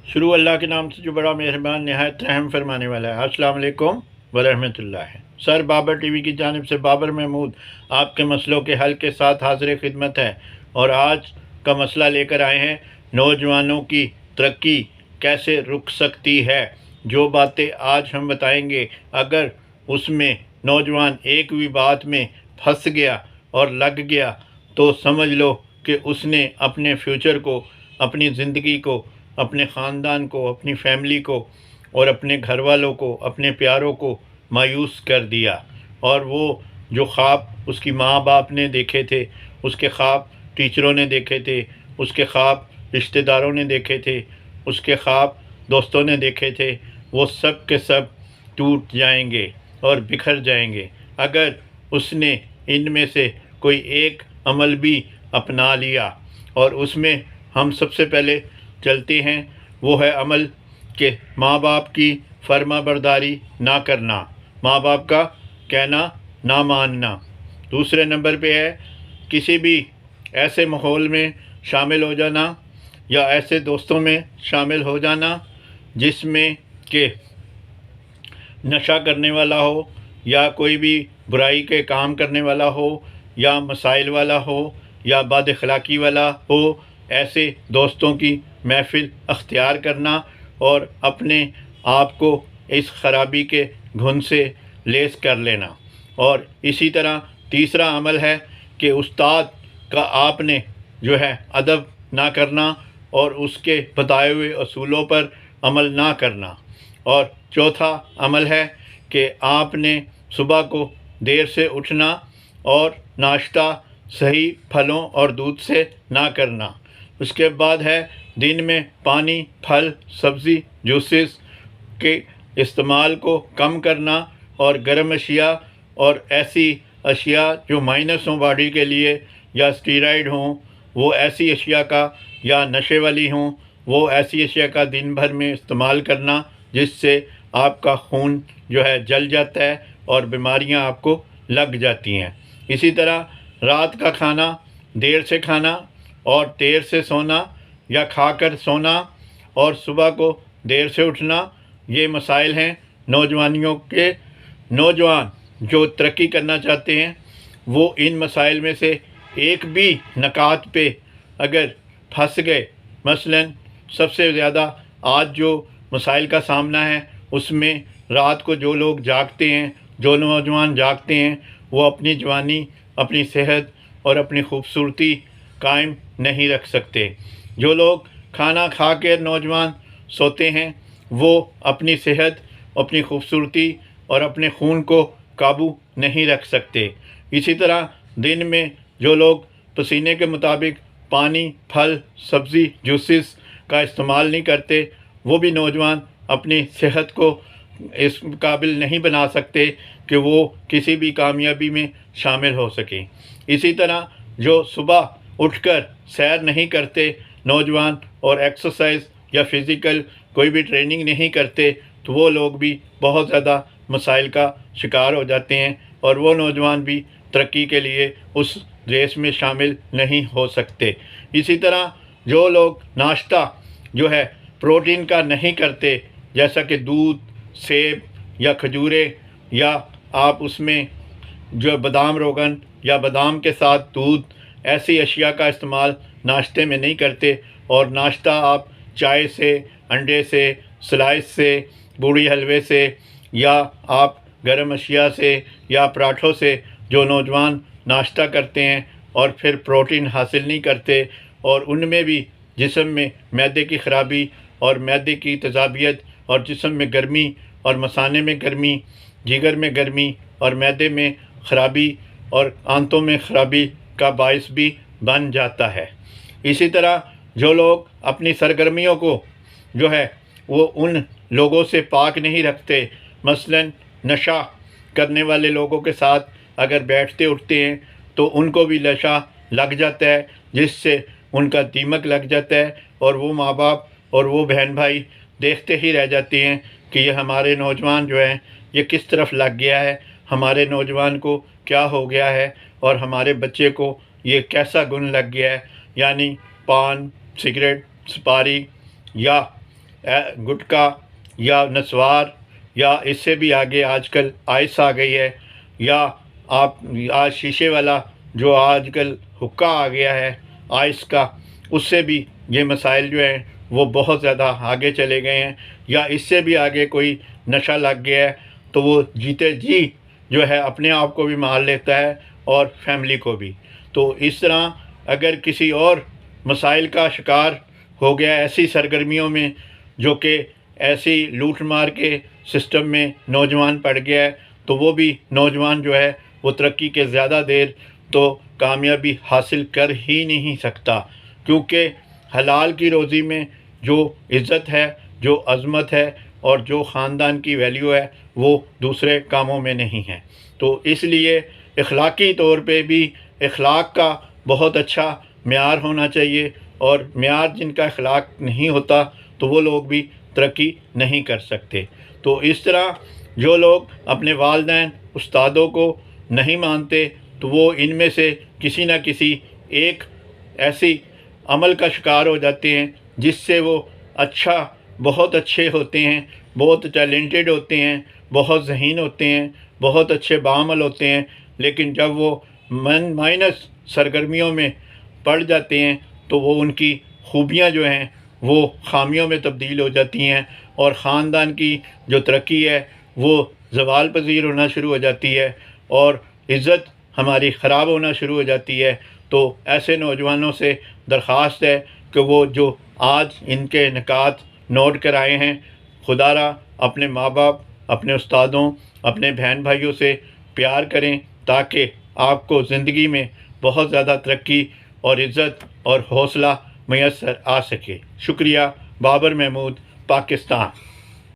شروع اللہ کے نام سے جو بڑا مہربان نہایت رحم فرمانے والا ہے۔ السلام علیکم ورحمۃ اللہ۔ سر بابر ٹی وی کی جانب سے بابر محمود آپ کے مسئلوں کے حل کے ساتھ حاضر خدمت ہے، اور آج کا مسئلہ لے کر آئے ہیں نوجوانوں کی ترقی کیسے رک سکتی ہے۔ جو باتیں آج ہم بتائیں گے، اگر اس میں نوجوان ایک بھی بات میں پھنس گیا اور لگ گیا تو سمجھ لو کہ اس نے اپنے فیوچر کو، اپنی زندگی کو، اپنے خاندان کو، اپنی فیملی کو اور اپنے گھر والوں کو، اپنے پیاروں کو مایوس کر دیا۔ اور وہ جو خواب اس کی ماں باپ نے دیکھے تھے، اس کے خواب ٹیچروں نے دیکھے تھے، اس کے خواب رشتہ داروں نے دیکھے تھے، اس کے خواب دوستوں نے دیکھے تھے، وہ سب کے سب ٹوٹ جائیں گے اور بکھر جائیں گے اگر اس نے ان میں سے کوئی ایک عمل بھی اپنا لیا۔ اور اس میں ہم سب سے پہلے چلتے ہیں، وہ ہے عمل کہ ماں باپ کی فرما برداری نہ کرنا، ماں باپ کا کہنا نہ ماننا۔ دوسرے نمبر پہ ہے کسی بھی ایسے ماحول میں شامل ہو جانا یا ایسے دوستوں میں شامل ہو جانا جس میں کہ نشہ کرنے والا ہو، یا کوئی بھی برائی کے کام کرنے والا ہو، یا مسائل والا ہو، یا بد اخلاقی والا ہو۔ ایسے دوستوں کی محفل اختیار کرنا اور اپنے آپ کو اس خرابی کے گھن سے لیس کر لینا۔ اور اسی طرح تیسرا عمل ہے کہ استاد کا آپ نے جو ہے ادب نہ کرنا اور اس کے بتائے ہوئے اصولوں پر عمل نہ کرنا۔ اور چوتھا عمل ہے کہ آپ نے صبح کو دیر سے اٹھنا اور ناشتہ صحیح پھلوں اور دودھ سے نہ کرنا۔ اس کے بعد ہے دن میں پانی، پھل، سبزی، جوسز کے استعمال کو کم کرنا، اور گرم اشیاء اور ایسی اشیاء جو مائنس ہوں باڈی کے لیے، یا اسٹیرائڈ ہوں، وہ ایسی اشیاء کا، یا نشے والی ہوں، وہ ایسی اشیاء کا دن بھر میں استعمال کرنا جس سے آپ کا خون جو ہے جل جاتا ہے اور بیماریاں آپ کو لگ جاتی ہیں۔ اسی طرح رات کا کھانا دیر سے کھانا اور دیر سے سونا، یا کھا کر سونا اور صبح کو دیر سے اٹھنا، یہ مسائل ہیں نوجوانیوں کے۔ نوجوان جو ترقی کرنا چاہتے ہیں وہ ان مسائل میں سے ایک بھی نکات پہ اگر پھنس گئے، مثلا سب سے زیادہ آج جو مسائل کا سامنا ہے اس میں رات کو جو لوگ جاگتے ہیں، جو نوجوان جاگتے ہیں، وہ اپنی جوانی، اپنی صحت اور اپنی خوبصورتی قائم نہیں رکھ سکتے۔ جو لوگ کھانا کھا کے نوجوان سوتے ہیں وہ اپنی صحت، اپنی خوبصورتی اور اپنے خون کو قابو نہیں رکھ سکتے۔ اسی طرح دن میں جو لوگ پسینے کے مطابق پانی، پھل، سبزی، جوسز کا استعمال نہیں کرتے، وہ بھی نوجوان اپنی صحت کو اس قابل نہیں بنا سکتے کہ وہ کسی بھی کامیابی میں شامل ہو سکیں۔ اسی طرح جو صبح اٹھ کر سیر نہیں کرتے نوجوان، اور ایکسرسائز یا فزیکل کوئی بھی ٹریننگ نہیں کرتے، تو وہ لوگ بھی بہت زیادہ مسائل کا شکار ہو جاتے ہیں، اور وہ نوجوان بھی ترقی کے لیے اس ریس میں شامل نہیں ہو سکتے۔ اسی طرح جو لوگ ناشتہ جو ہے پروٹین کا نہیں کرتے، جیسا کہ دودھ، سیب یا کھجوریں، یا آپ اس میں جو بادام روغن یا بادام کے ساتھ دودھ، ایسی اشیاء کا استعمال ناشتے میں نہیں کرتے، اور ناشتہ آپ چائے سے، انڈے سے، سلائس سے، بوڑی حلوے سے، یا آپ گرم اشیاء سے یا پراٹھوں سے جو نوجوان ناشتہ کرتے ہیں اور پھر پروٹین حاصل نہیں کرتے، اور ان میں بھی جسم میں معدے کی خرابی اور معدے کی تیزابیت اور جسم میں گرمی اور مثانے میں گرمی، جگر میں گرمی اور معدے میں خرابی اور آنتوں میں خرابی کا باعث بھی بن جاتا ہے۔ اسی طرح جو لوگ اپنی سرگرمیوں کو جو ہے وہ ان لوگوں سے پاک نہیں رکھتے، مثلا نشہ کرنے والے لوگوں کے ساتھ اگر بیٹھتے اٹھتے ہیں تو ان کو بھی نشہ لگ جاتا ہے، جس سے ان کا دیمک لگ جاتا ہے، اور وہ ماں باپ اور وہ بہن بھائی دیکھتے ہی رہ جاتے ہیں کہ یہ ہمارے نوجوان جو ہیں یہ کس طرف لگ گیا ہے، ہمارے نوجوان کو کیا ہو گیا ہے، اور ہمارے بچے کو یہ کیسا گن لگ گیا ہے۔ یعنی پان، سگریٹ، سپاری یا گٹکا یا نسوار یا اس سے بھی آگے آج کل آئس آ گئی ہے، یا آپ آج شیشے والا جو آج کل حکا آ گیا ہے آئس کا، اس سے بھی یہ مسائل جو ہیں وہ بہت زیادہ آگے چلے گئے ہیں، یا اس سے بھی آگے کوئی نشہ لگ گیا ہے تو وہ جیتے جی جو ہے اپنے آپ کو بھی مار لیتا ہے اور فیملی کو بھی۔ تو اس طرح اگر کسی اور مسائل کا شکار ہو گیا ایسی سرگرمیوں میں، جو کہ ایسی لوٹ مار کے سسٹم میں نوجوان پڑ گیا ہے، تو وہ بھی نوجوان جو ہے وہ ترقی کے زیادہ دیر تو کامیابی حاصل کر ہی نہیں سکتا، کیونکہ حلال کی روزی میں جو عزت ہے، جو عظمت ہے اور جو خاندان کی ویلیو ہے وہ دوسرے کاموں میں نہیں ہے۔ تو اس لیے اخلاقی طور پہ بھی اخلاق کا بہت اچھا معیار ہونا چاہیے، اور معیار جن کا اخلاق نہیں ہوتا تو وہ لوگ بھی ترقی نہیں کر سکتے۔ تو اس طرح جو لوگ اپنے والدین استادوں کو نہیں مانتے تو وہ ان میں سے کسی نہ کسی ایک ایسی عمل کا شکار ہو جاتے ہیں جس سے وہ بہت اچھے ہوتے ہیں، بہت ٹیلنٹڈ ہوتے ہیں، بہت ذہین ہوتے ہیں، بہت اچھے بعمل ہوتے ہیں، لیکن جب وہ مائنس سرگرمیوں میں پڑ جاتے ہیں تو وہ ان کی خوبیاں جو ہیں وہ خامیوں میں تبدیل ہو جاتی ہیں، اور خاندان کی جو ترقی ہے وہ زوال پذیر ہونا شروع ہو جاتی ہے، اور عزت ہماری خراب ہونا شروع ہو جاتی ہے۔ تو ایسے نوجوانوں سے درخواست ہے کہ وہ جو آج ان کے نکات نوٹ کرائے ہیں، خدا را اپنے ماں باپ، اپنے استادوں، اپنے بہن بھائیوں سے پیار کریں، تاکہ آپ کو زندگی میں بہت زیادہ ترقی اور عزت اور حوصلہ میسر آ سکے۔ شکریہ۔ بابر محمود، پاکستان۔